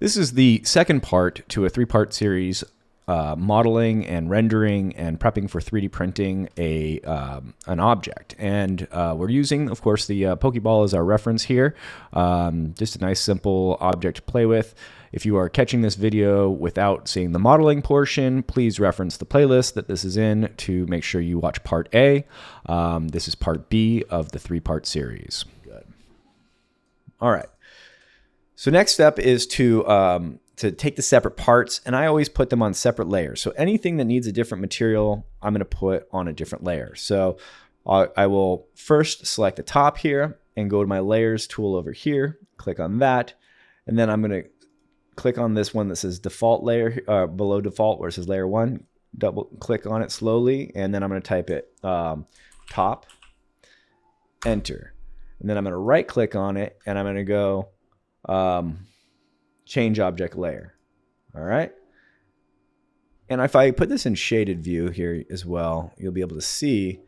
This is the second part to a three-part series modeling and rendering and prepping for 3D printing an object. And we're using, of course, the Pokeball as our reference here. Just a nice, simple object to play with. If you are catching this video without seeing the modeling portion, please reference the playlist that this is in to make sure you watch part A. This is part B of the three-part series. Good. All right. So next step is to take the separate parts, and I always put them on separate layers. So anything that needs a different material, I'm going to put on a different layer. So I will first select the top here and go to my layers tool over here, click on that, and then I'm going to click on this one that says default layer, below default where it says layer 1, double click on it slowly, and then I'm going to type it top, enter. And then I'm going to right click on it, and I'm going to go change object layer. All right. And if I put this in shaded view here as well, you'll be able to see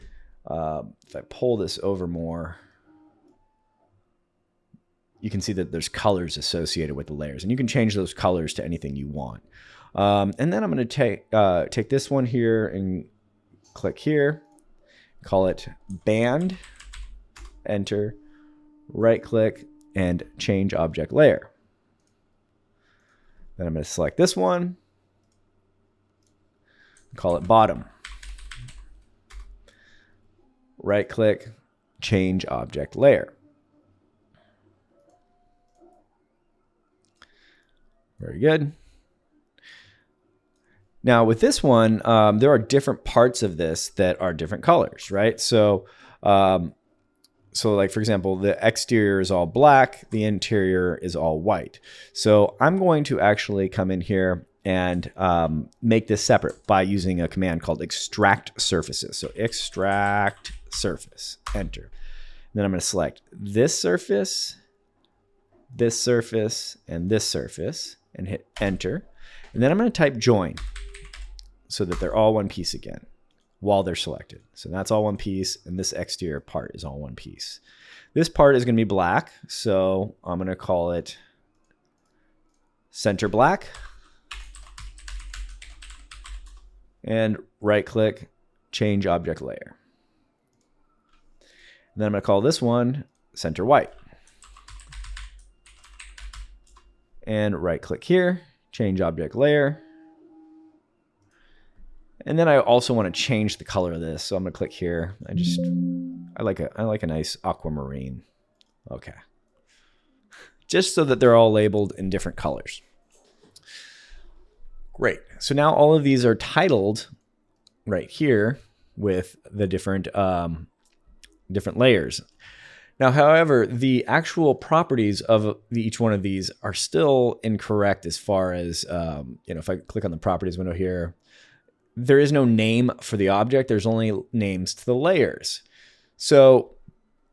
if I pull this over more, you can see that there's colors associated with the layers, and you can change those colors to anything you want. And then I'm going to take this one here and click here, call it band, enter, right click, and change object layer. Then I'm going to select this one, call it bottom. Right click, change object layer. Very good. Now with this one, there are different parts of this that are different colors, right? So like, for example, the exterior is all black, the interior is all white. So I'm going to actually come in here and make this separate by using a command called extract surfaces. So extract surface, enter. And then I'm going to select this surface, and this surface, and hit enter. And then I'm going to type join so that they're all one piece again while they're selected. So that's all one piece, and this exterior part is all one piece. This part is going to be black, so I'm going to call it center black. And right click, change object layer. And then I'm going to call this one center white. And right click here, change object layer. And then I also want to change the color of this. So I'm going to click here. I like a nice aquamarine. Okay. Just so that they're all labeled in different colors. Great. So now all of these are titled right here with the different layers. Now, however, the actual properties of each one of these are still incorrect as far as, if I click on the properties window here, there is no name for the object. There's only names to the layers. So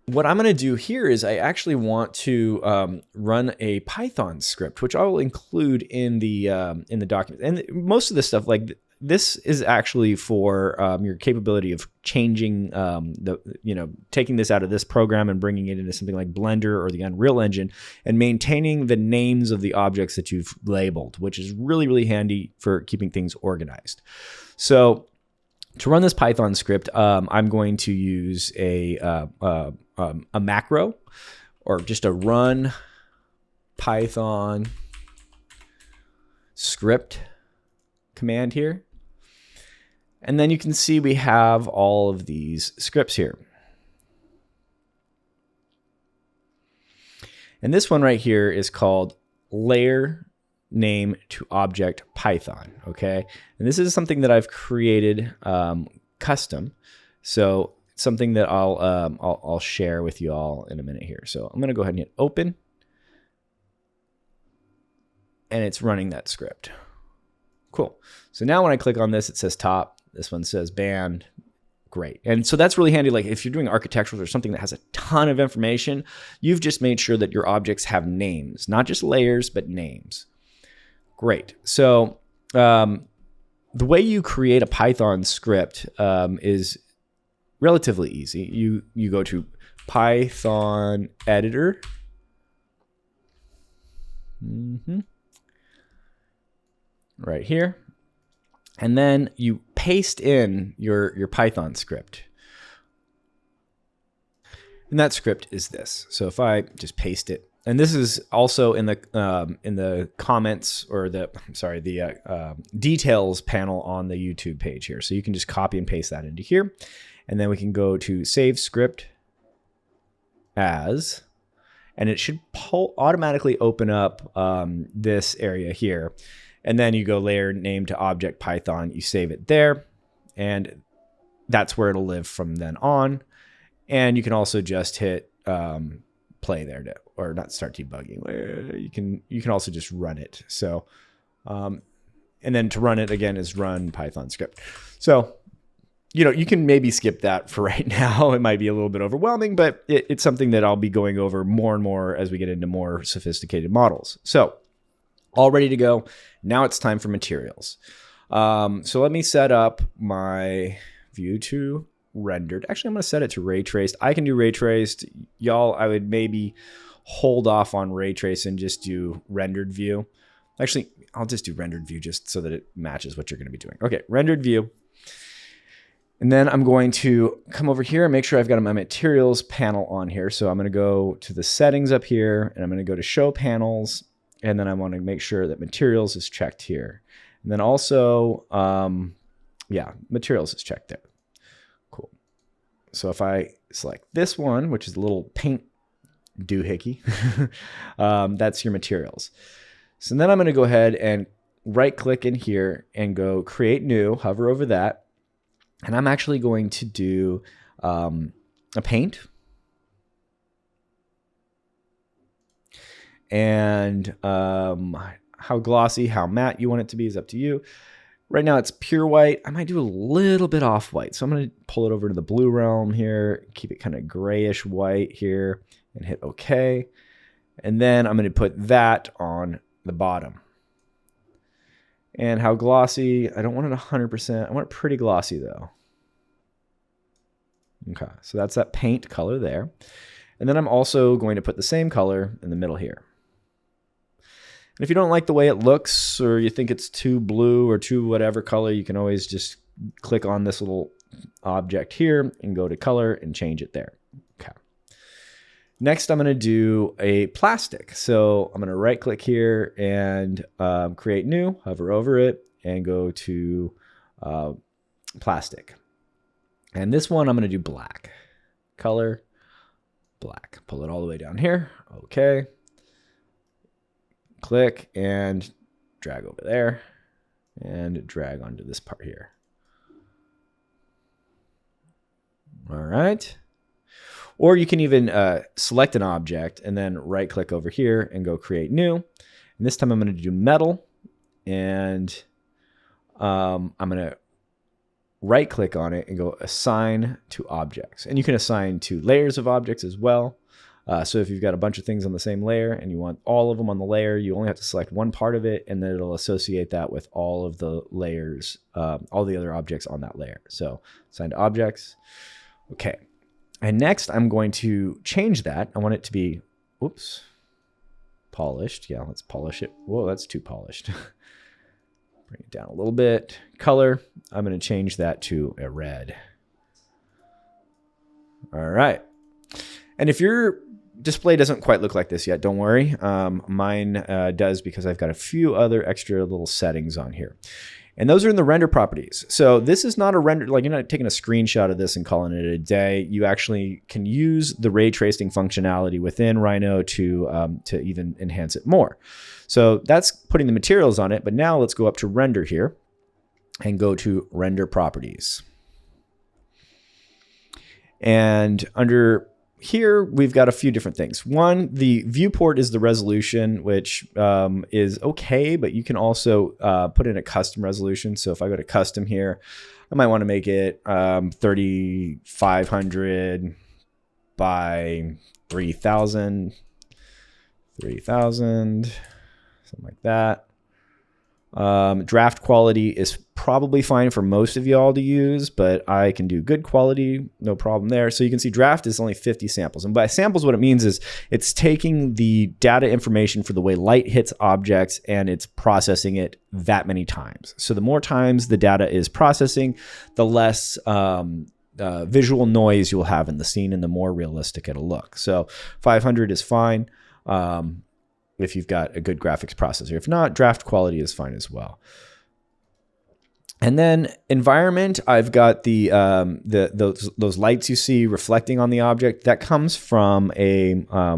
what I'm going to do here is I actually want to run a Python script, which I will include in the document. And most of this stuff, like this is actually for your capability of changing taking this out of this program and bringing it into something like Blender or the Unreal Engine and maintaining the names of the objects that you've labeled, which is really, really handy for keeping things organized. So to run this Python script, I'm going to use a macro, or just a run Python script command here. And then you can see we have all of these scripts here. And this one right here is called LayerNameToObject Python, okay? And this is something that I've created custom. So it's something that I'll share with you all in a minute here. So I'm going to go ahead and hit open. And it's running that script. Cool. So now when I click on this, it says top. This one says band. Great. And so that's really handy. Like if you're doing architectural or something that has a ton of information, you've just made sure that your objects have names, not just layers, but names. Great. So the way you create a Python script is relatively easy. You go to Python editor. right here. And then you paste in your Python script. And that script is this. So if I just paste it, and this is also in the comments, or the details panel on the YouTube page here. So you can just copy and paste that into here. And then we can go to save script as, and it should automatically open up this area here. And then you go layer name to object Python, you save it there, and that's where it'll live from then on. And you can also just hit play there to, or not start debugging. You can also just run it. So, and then to run it again is RunPythonScript. So, you can maybe skip that for right now. It might be a little bit overwhelming, but it's something that I'll be going over more and more as we get into more sophisticated models. So, all ready to go. Now it's time for materials. So let me set up my view to rendered. Actually, I'm going to set it to ray traced. I can do ray traced. Y'all, I would maybe hold off on ray trace and just do rendered view. Actually, I'll just do rendered view just so that it matches what you're going to be doing. Okay, rendered view. And then I'm going to come over here and make sure I've got my materials panel on here. So I'm going to go to the settings up here, and I'm going to go to show panels. And then I want to make sure that materials is checked here. And then also, materials is checked there. Cool. So if I select this one, which is a little paint doohickey, that's your materials. So then I'm going to go ahead and right click in here and go create new, hover over that. And I'm actually going to do a paint. And how glossy, how matte you want it to be is up to you. Right now it's pure white. I might do a little bit off white. So I'm going to pull it over to the blue realm here, keep it kind of grayish white here, and hit OK. And then I'm going to put that on the bottom. And how glossy, I don't want it 100%. I want it pretty glossy though. Okay, so that's that paint color there. And then I'm also going to put the same color in the middle here. And if you don't like the way it looks, or you think it's too blue or too whatever color, you can always just click on this little object here and go to color and change it there. Okay. Next, I'm going to do a plastic. So I'm going to right click here and create new, hover over it, and go to plastic. And this one I'm going to do black. Color, black. Pull it all the way down here. Okay. Click and drag over there and drag onto this part here. All right. Or you can even select an object and then right click over here and go create new. And this time I'm going to do metal, and I'm going to right click on it and go assign to objects. And you can assign to layers of objects as well. So if you've got a bunch of things on the same layer and you want all of them on the layer, you only have to select one part of it, and then it'll associate that with all of the layers, all the other objects on that layer. So assign to objects. Okay. And next I'm going to change that. I want it to be, oops, polished. Yeah, let's polish it. Whoa, that's too polished. Bring it down a little bit. Color, I'm going to change that to a red. All right. And if your display doesn't quite look like this yet, don't worry. Mine does, because I've got a few other extra little settings on here. And those are in the render properties. So this is not a render, like you're not taking a screenshot of this and calling it a day. You actually can use the ray tracing functionality within Rhino to even enhance it more. So that's putting the materials on it. But now let's go up to render here and go to render properties. And under here, we've got a few different things. One, the viewport is the resolution, which is okay, but you can also put in a custom resolution. So if I go to custom here, I might want to make it 3500 by 3000, something like that. Draft quality is probably fine for most of y'all to use, but I can do good quality, no problem there. So you can see draft is only 50 samples. And by samples, what it means is it's taking the data information for the way light hits objects and it's processing it that many times. So the more times the data is processing, the less visual noise you'll have in the scene and the more realistic it'll look. So 500 is fine. If you've got a good graphics processor. If not, draft quality is fine as well. And then environment, I've got those lights you see reflecting on the object. That comes from a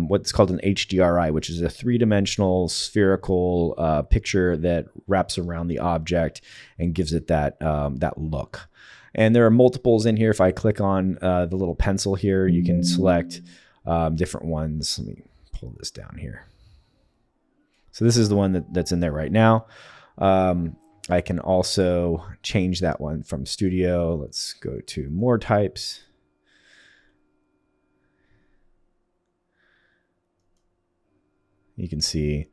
what's called an HDRI, which is a three-dimensional spherical picture that wraps around the object and gives it that that look. And there are multiples in here. If I click on the little pencil here, you can select different ones. Let me pull this down here. So this is the one that's in there right now. I can also change that one from studio. Let's go to more types. You can see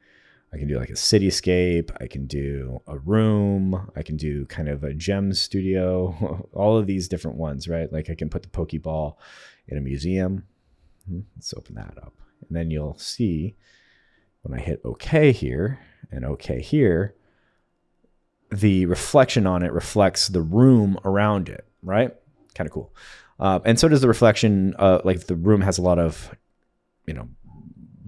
I can do like a cityscape. I can do a room. I can do kind of a gem studio. All of these different ones, right? Like I can put the Pokeball in a museum. Let's open that up. And then you'll see when I hit OK here and OK here, the reflection on it reflects the room around it, right? Kind of cool. And so does the reflection, like the room has a lot of,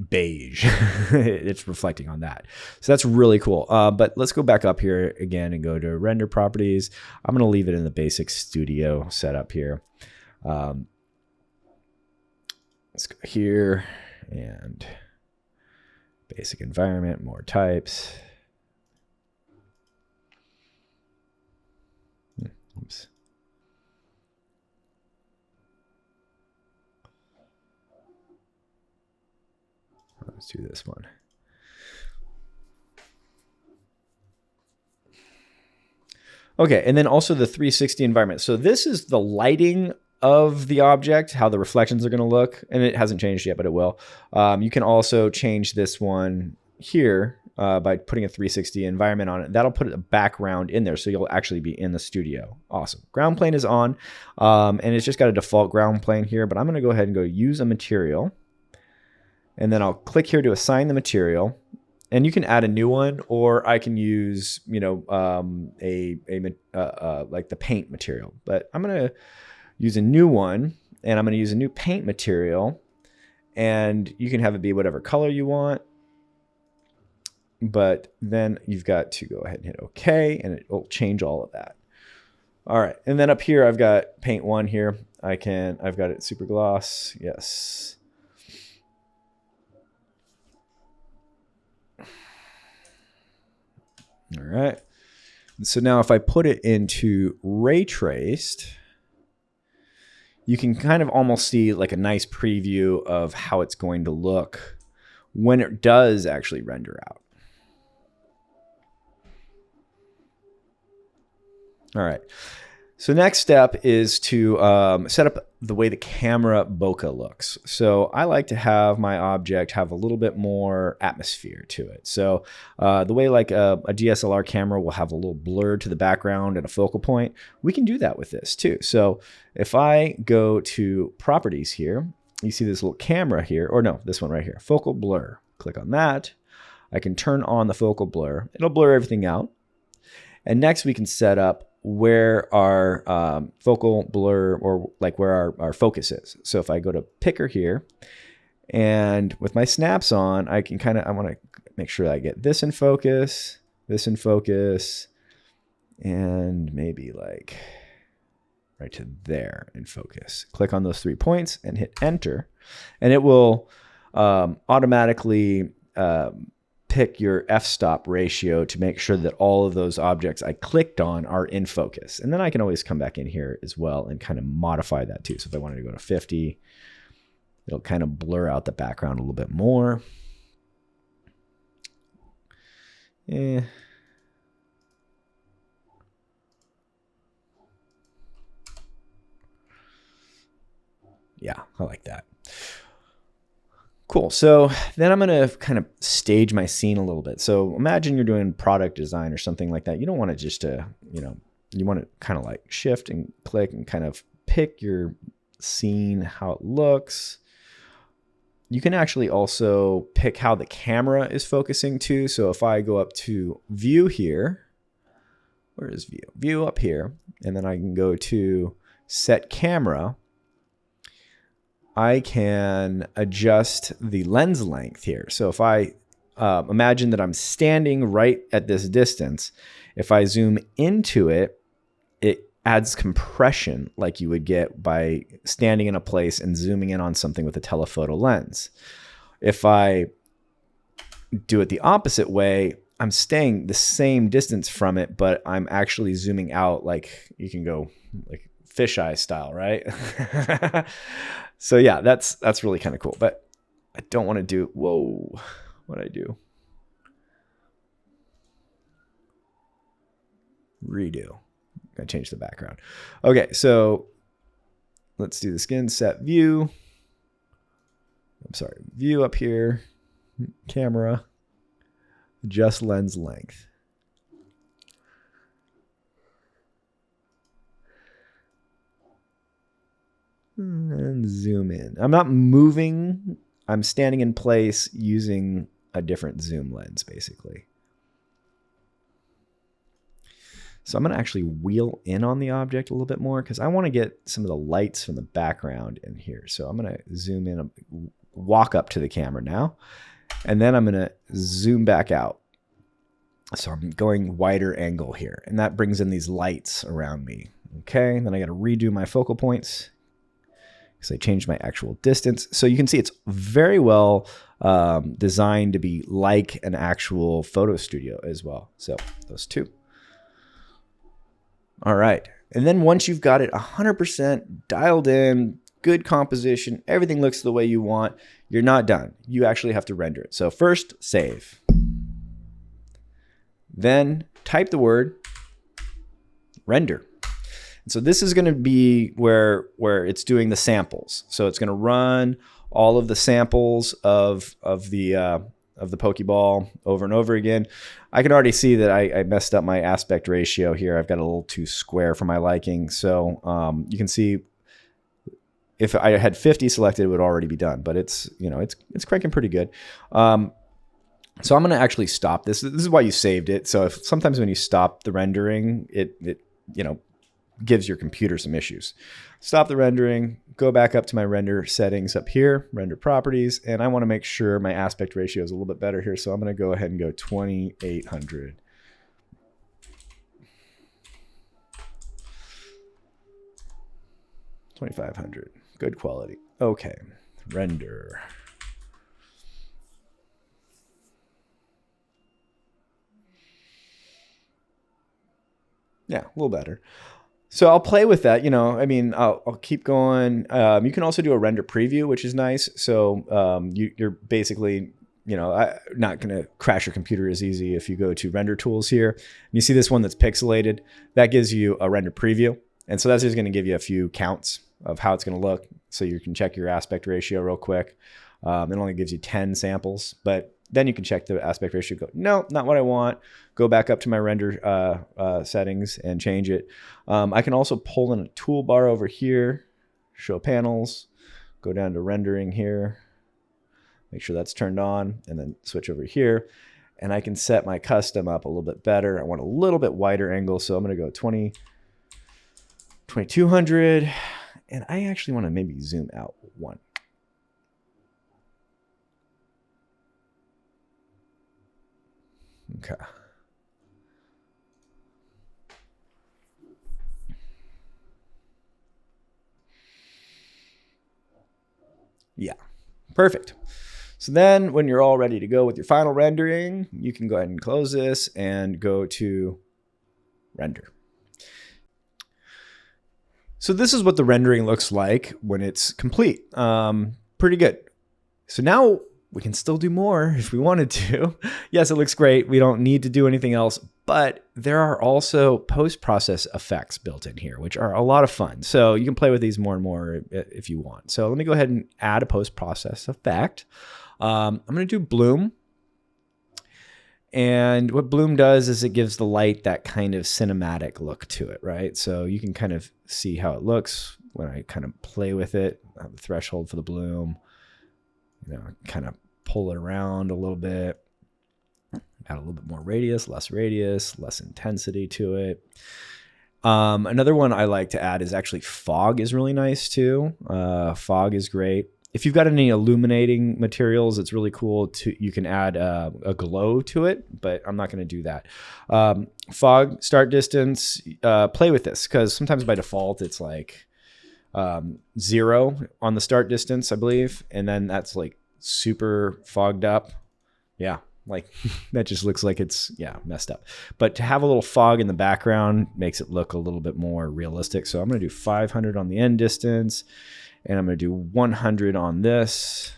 beige. It's reflecting on that. So that's really cool. But let's go back up here again and go to render properties. I'm going to leave it in the basic studio setup here. Let's go here and basic environment, more types. Oops. Let's do this one. Okay, and then also the 360 environment. So this is the lighting of the object, how the reflections are going to look, and it hasn't changed yet, but it will. You can also change this one here by putting a 360 environment on it. That'll put a background in there, so you'll actually be in the studio. Awesome. Ground plane is on, and it's just got a default ground plane here, but I'm going to go ahead and go use a material, and then I'll click here to assign the material. And you can add a new one, or I can use, like the paint material. But I'm going to use a new one, and I'm going to use a new paint material, and you can have it be whatever color you want. But then you've got to go ahead and hit OK, and it will change all of that. All right, and then up here I've got paint one here. I've got it super gloss. Yes. All right. So now if I put it into ray traced, you can kind of almost see like a nice preview of how it's going to look when it does actually render out. All right. So next step is to set up the way the camera bokeh looks. So I like to have my object have a little bit more atmosphere to it. So the way like a DSLR camera will have a little blur to the background and a focal point, we can do that with this too. So if I go to properties here, you see this little camera here, or no, this one right here, focal blur. Click on that. I can turn on the focal blur. It'll blur everything out. And next we can set up where our focal blur, or like where our focus is. So if I go to picker here, and with my snaps on, I can I want to make sure I get this in focus, and maybe like right to there in focus. Click on those 3 points and hit enter, and it will automatically pick your f-stop ratio to make sure that all of those objects I clicked on are in focus. And then I can always come back in here as well and kind of modify that too. So if I wanted to go to 50, it'll kind of blur out the background a little bit more. Yeah, I like that. Cool. So then I'm going to kind of stage my scene a little bit. So imagine you're doing product design or something like that. You don't want to just, you want to kind of like shift and click and kind of pick your scene, how it looks. You can actually also pick how the camera is focusing too. So if I go up to view here, where is view? View up here. And then I can go to set camera. I can adjust the lens length here. So if I imagine that I'm standing right at this distance, if I zoom into it, it adds compression like you would get by standing in a place and zooming in on something with a telephoto lens. If I do it the opposite way, I'm staying the same distance from it, but I'm actually zooming out, like you can go like fisheye style, right? So yeah, that's really kind of cool, but I don't want to do, whoa, what'd I do? Redo. I changed the background. Okay, so let's do this again. Set view. I'm sorry, view up here, camera, adjust lens length. And zoom in. I'm not moving. I'm standing in place using a different zoom lens, basically. So I'm going to actually wheel in on the object a little bit more because I want to get some of the lights from the background in here. So I'm going to zoom in, walk up to the camera now, and then I'm going to zoom back out. So I'm going wider angle here, and that brings in these lights around me. Okay, and then I got to redo my focal points because I changed my actual distance. So you can see it's very well designed to be like an actual photo studio as well. So those two. All right. And then once you've got it 100% dialed in, good composition, everything looks the way you want, you're not done. You actually have to render it. So first, save. Then type the word render. And so this is going to be where it's doing the samples. So it's going to run all of the samples of the Pokeball over and over again. I can already see that I messed up my aspect ratio here. I've got a little too square for my liking. So you can see if I had 50 selected, it would already be done. But it's cranking pretty good. So I'm going to actually stop this. This is why you saved it. So if sometimes when you stop the rendering, it gives your computer some issues. Stop the rendering, go back up to my render settings up here, render properties, and I want to make sure my aspect ratio is a little bit better here. So I'm going to go ahead and go 2800. $2,500. Good quality. Okay. Render. Yeah, a little better. So I'll play with that. I'll keep going. You can also do a render preview, which is nice. So you're basically, not going to crash your computer as easy if you go to render tools here. And you see this one that's pixelated. That gives you a render preview. And so that's just going to give you a few counts of how it's going to look. So you can check your aspect ratio real quick. It only gives you 10 samples, but then you can check the aspect ratio. Go, no, not what I want. Go back up to my render settings and change it. I can also pull in a toolbar over here, show panels, go down to rendering here, make sure that's turned on, and then switch over here. And I can set my custom up a little bit better. I want a little bit wider angle, so I'm going to go 2200. And I actually want to maybe zoom out one. Okay. Yeah, perfect. So then when you're all ready to go with your final rendering, you can go ahead and close this and go to render. So this is what the rendering looks like when it's complete. Pretty good. So now we can still do more if we wanted to. Yes, it looks great. We don't need to do anything else, But there are also post-process effects built in here, which are a lot of fun. So you can play with these more and more if you want. So let me go ahead and add a post-process effect. I'm going to do bloom. And what bloom does is it gives the light that kind of cinematic look to it, right? So you can kind of see how it looks when I kind of play with it. I have the threshold for the bloom. You know, kind of pull it around a little bit. Add a little bit more radius, less intensity to it. Another one I like to add is actually fog is really nice too. Fog is great. If you've got any illuminating materials, it's really cool. You can add a glow to it, but I'm not going to do that. Fog, start distance, play with this because sometimes by default it's like 0 on the start distance, I believe. And then that's like super fogged up. Yeah, like that just looks like it's, messed up. But to have a little fog in the background makes it look a little bit more realistic. So I'm going to do 500 on the end distance. And I'm going to do 100 on this.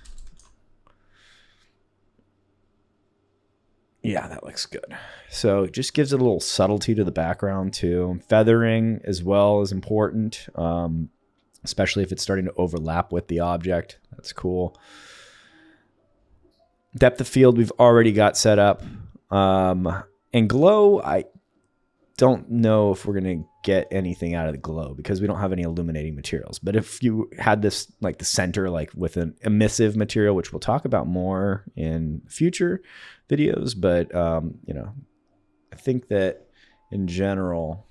Yeah, that looks good. So it just gives it a little subtlety to the background too. Feathering as well is important, especially if it's starting to overlap with the object. That's cool. Depth of field we've already got set up. And glow, I don't know if we're going to get anything out of the glow because we don't have any illuminating materials. But if you had this like the center, like with an emissive material, which we'll talk about more in future videos, but you know, I think that in general,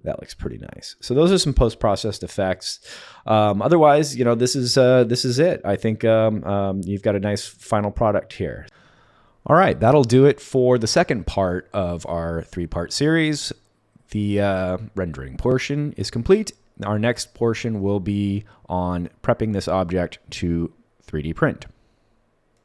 that looks pretty nice. So those are some post-processed effects. Otherwise, you know, this is it. I think you've got a nice final product here. All right, that'll do it for the second part of our 3-part series. The rendering portion is complete. Our next portion will be on prepping this object to 3D print.